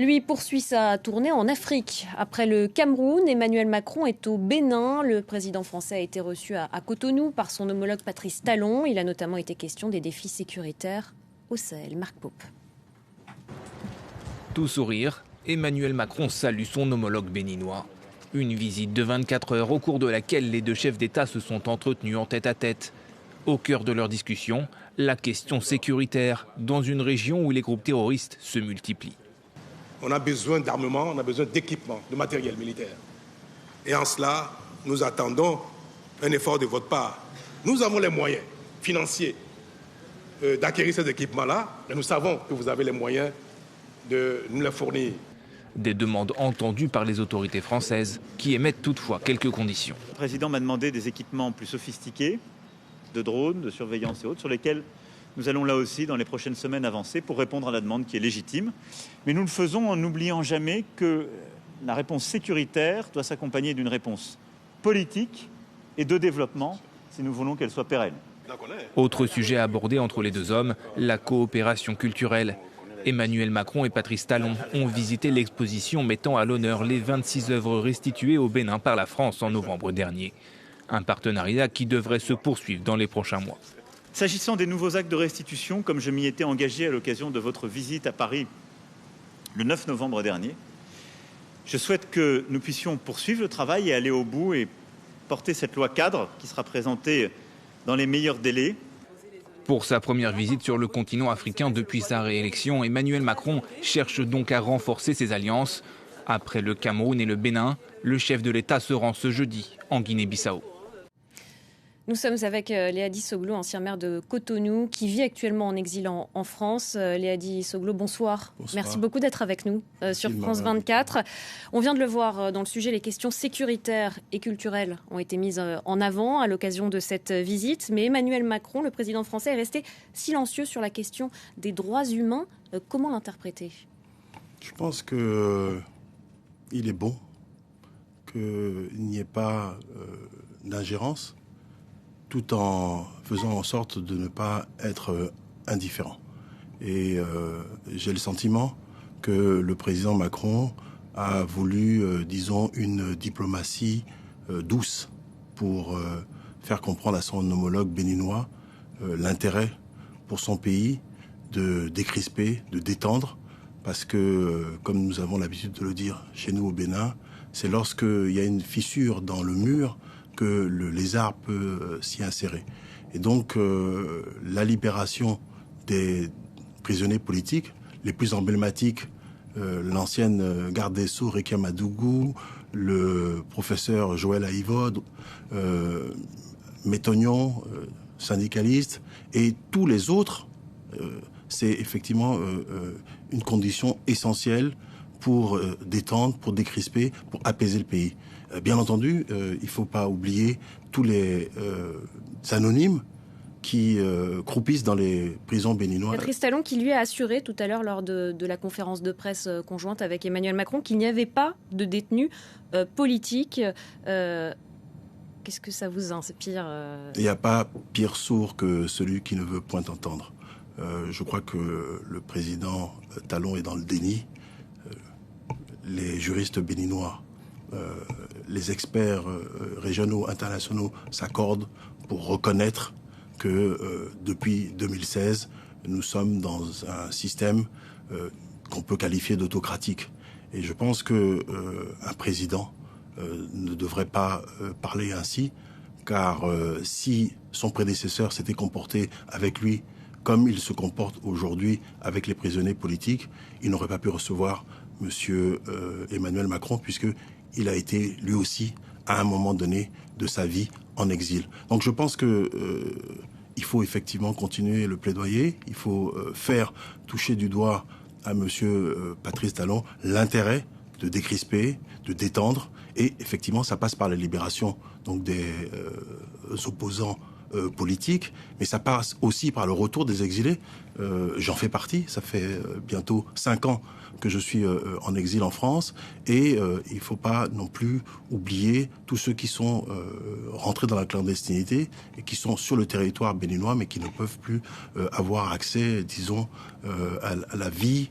Lui poursuit sa tournée en Afrique. Après le Cameroun, Emmanuel Macron est au Bénin. Le président français a été reçu à Cotonou par son homologue Patrice Talon. Il a notamment été question des défis sécuritaires au Sahel. Marc Pope. Tout sourire, Emmanuel Macron salue son homologue béninois. Une visite de 24 heures au cours de laquelle les deux chefs d'État se sont entretenus en tête-à-tête. Au cœur de leur discussion, la question sécuritaire dans une région où les groupes terroristes se multiplient. On a besoin d'armement, on a besoin d'équipement, de matériel militaire. Et en cela, nous attendons un effort de votre part. Nous avons les moyens financiers d'acquérir ces équipements-là, mais nous savons que vous avez les moyens de nous les fournir. Des demandes entendues par les autorités françaises qui émettent toutefois quelques conditions. Le président m'a demandé des équipements plus sophistiqués, de drones, de surveillance et autres, sur lesquels nous allons là aussi dans les prochaines semaines avancer pour répondre à la demande qui est légitime. Mais nous le faisons en n'oubliant jamais que la réponse sécuritaire doit s'accompagner d'une réponse politique et de développement si nous voulons qu'elle soit pérenne. Autre sujet abordé entre les deux hommes, la coopération culturelle. Emmanuel Macron et Patrice Talon ont visité l'exposition mettant à l'honneur les 26 œuvres restituées au Bénin par la France en novembre dernier. Un partenariat qui devrait se poursuivre dans les prochains mois. S'agissant des nouveaux actes de restitution, comme je m'y étais engagé à l'occasion de votre visite à Paris le 9 novembre dernier, je souhaite que nous puissions poursuivre le travail et aller au bout et porter cette loi cadre qui sera présentée dans les meilleurs délais. Pour sa première visite sur le continent africain depuis sa réélection, Emmanuel Macron cherche donc à renforcer ses alliances. Après le Cameroun et le Bénin, le chef de l'État se rend ce jeudi en Guinée-Bissau. Nous sommes avec Léadi Soglo, ancien maire de Cotonou, qui vit actuellement en exil en France. Léadi Soglo, bonsoir. Merci beaucoup d'être avec nous sur France 24. On vient de le voir dans le sujet, les questions sécuritaires et culturelles ont été mises en avant à l'occasion de cette visite. Mais Emmanuel Macron, le président français, est resté silencieux sur la question des droits humains. Comment l'interpréter ? Je pense qu'il est bon qu'il n'y ait pas d'ingérence, tout en faisant en sorte de ne pas être indifférent. Et j'ai le sentiment que le président Macron a voulu, disons, une diplomatie douce pour faire comprendre à son homologue béninois l'intérêt pour son pays de décrisper, de détendre, parce que, comme nous avons l'habitude de le dire chez nous au Bénin, c'est lorsqu'il y a une fissure dans le mur que le lézard peut s'y insérer. Et donc, la libération des prisonniers politiques, les plus emblématiques, l'ancienne garde des Sceaux, Rekia Madougou, le professeur Joël Aïvod, Métognon, syndicaliste, et tous les autres, c'est effectivement une condition essentielle pour détendre, pour décrisper, pour apaiser le pays. Bien entendu, il ne faut pas oublier tous les anonymes qui croupissent dans les prisons béninoises. Patrice Talon qui lui a assuré tout à l'heure lors de la conférence de presse conjointe avec Emmanuel Macron qu'il n'y avait pas de détenus politiques. Qu'est-ce que ça vous inspire Il n'y a pas pire sourd que celui qui ne veut point entendre. Je crois que le président Talon est dans le déni. Les juristes béninois, les experts régionaux, internationaux s'accordent pour reconnaître que depuis 2016, nous sommes dans un système qu'on peut qualifier d'autocratique. Et je pense que un président ne devrait pas parler ainsi, car si son prédécesseur s'était comporté avec lui comme il se comporte aujourd'hui avec les prisonniers politiques, il n'aurait pas pu recevoir Monsieur Emmanuel Macron, puisqu'il a été lui aussi à un moment donné de sa vie en exil. Donc je pense que il faut effectivement continuer le plaidoyer, il faut faire toucher du doigt à Monsieur Patrice Talon l'intérêt de décrisper, de détendre, et effectivement ça passe par la libération donc des opposants politique, mais ça passe aussi par le retour des exilés. J'en fais partie, ça fait bientôt 5 ans que je suis en exil en France, et il ne faut pas non plus oublier tous ceux qui sont rentrés dans la clandestinité et qui sont sur le territoire béninois, mais qui ne peuvent plus avoir accès, disons, à la vie,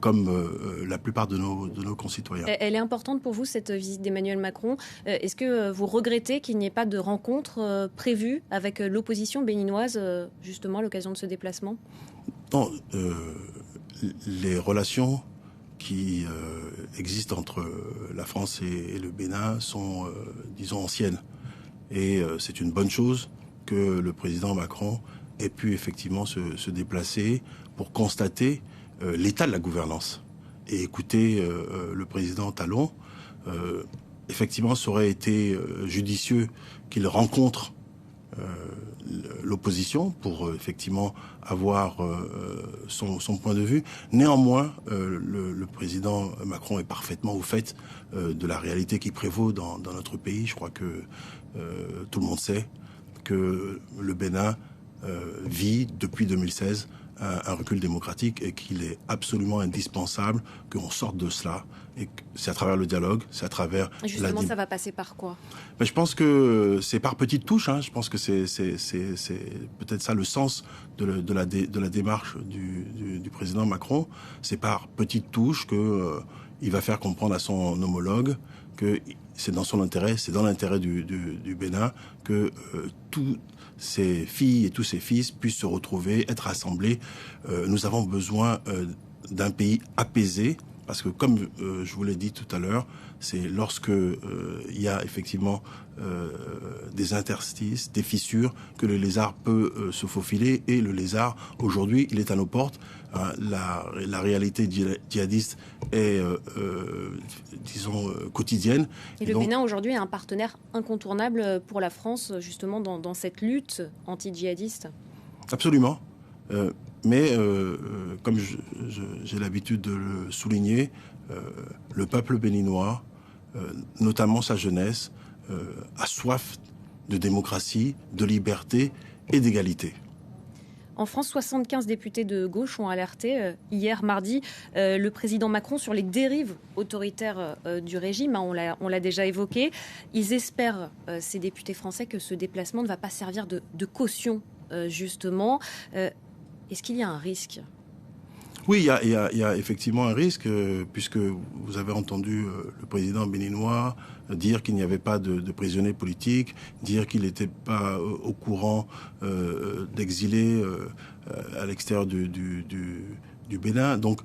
comme la plupart de nos concitoyens. Elle est importante pour vous, cette visite d'Emmanuel Macron. Est-ce que vous regrettez qu'il n'y ait pas de rencontre prévue avec l'opposition béninoise, justement, à l'occasion de ce déplacement ? Non, les relations qui existent entre la France et le Bénin sont, disons, anciennes. Et c'est une bonne chose que le président Macron ait pu effectivement se déplacer pour constater l'état de la gouvernance et écouter le président Talon. Effectivement, ça aurait été judicieux qu'il rencontre l'opposition pour effectivement avoir son point de vue. Néanmoins, le président Macron est parfaitement au fait de la réalité qui prévaut dans notre pays. Je crois que tout le monde sait que le Bénin vit depuis 2016 un recul démocratique et qu'il est absolument indispensable qu'on sorte de cela. Et c'est à travers le dialogue, c'est à travers... Justement, ça va passer par quoi ? Mais je pense que c'est par petites touches. Je pense que c'est peut-être ça le sens de la démarche du président Macron. C'est par petites touches que il va faire comprendre à son homologue que c'est dans son intérêt, c'est dans l'intérêt du Bénin que tous ses filles et tous ses fils puissent se retrouver, être assemblés. Nous avons besoin d'un pays apaisé, parce que comme je vous l'ai dit tout à l'heure, c'est lorsque il y a effectivement des interstices, des fissures, que le lézard peut se faufiler. Et le lézard, aujourd'hui, il est à nos portes. La réalité djihadiste est, disons, quotidienne. Et le Bénin, aujourd'hui, est un partenaire incontournable pour la France, justement, dans cette lutte anti-djihadiste. Absolument. Mais, comme j'ai l'habitude de le souligner, le peuple béninois, notamment sa jeunesse, a soif de démocratie, de liberté et d'égalité. En France, 75 députés de gauche ont alerté hier mardi le président Macron sur les dérives autoritaires du régime. On l'a déjà évoqué. Ils espèrent, ces députés français, que ce déplacement ne va pas servir de caution, justement. Est-ce qu'il y a un risque ? Oui, il y a effectivement un risque, puisque vous avez entendu le président béninois dire qu'il n'y avait pas de prisonniers politiques, dire qu'il n'était pas au courant d'exilés à l'extérieur du Bénin. Donc,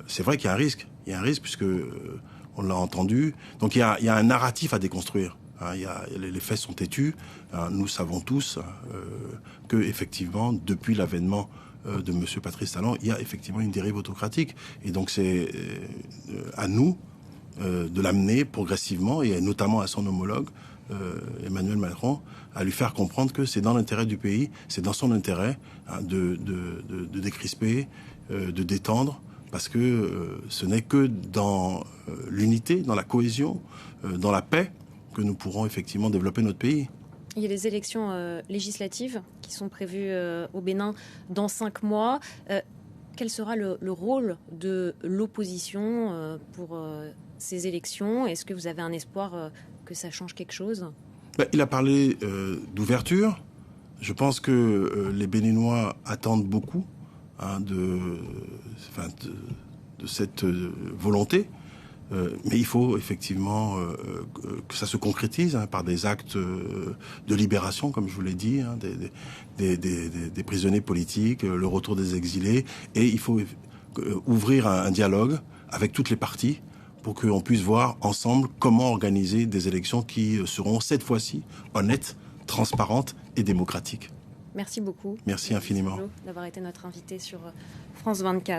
c'est vrai qu'il y a un risque. Il y a un risque, puisque on l'a entendu. Donc, il y a un narratif à déconstruire. Les faits sont têtus. Nous savons tous que, effectivement, depuis l'avènement de M. Patrice Talon, il y a effectivement une dérive autocratique. Et donc c'est à nous de l'amener progressivement, et notamment à son homologue, Emmanuel Macron, à lui faire comprendre que c'est dans l'intérêt du pays, c'est dans son intérêt de décrisper, de détendre, parce que ce n'est que dans l'unité, dans la cohésion, dans la paix, que nous pourrons effectivement développer notre pays. Il y a les élections législatives qui sont prévues au Bénin dans 5 mois. Quel sera le rôle de l'opposition pour ces élections ? Est-ce que vous avez un espoir que ça change quelque chose ? Il a parlé d'ouverture. Je pense que les Béninois attendent beaucoup de cette volonté. Mais il faut effectivement que ça se concrétise par des actes de libération, comme je vous l'ai dit, des prisonniers politiques, le retour des exilés. Et il faut ouvrir un dialogue avec toutes les parties pour qu'on puisse voir ensemble comment organiser des élections qui seront cette fois-ci honnêtes, transparentes et démocratiques. Merci beaucoup. Merci infiniment. D'avoir été notre invité sur France 24.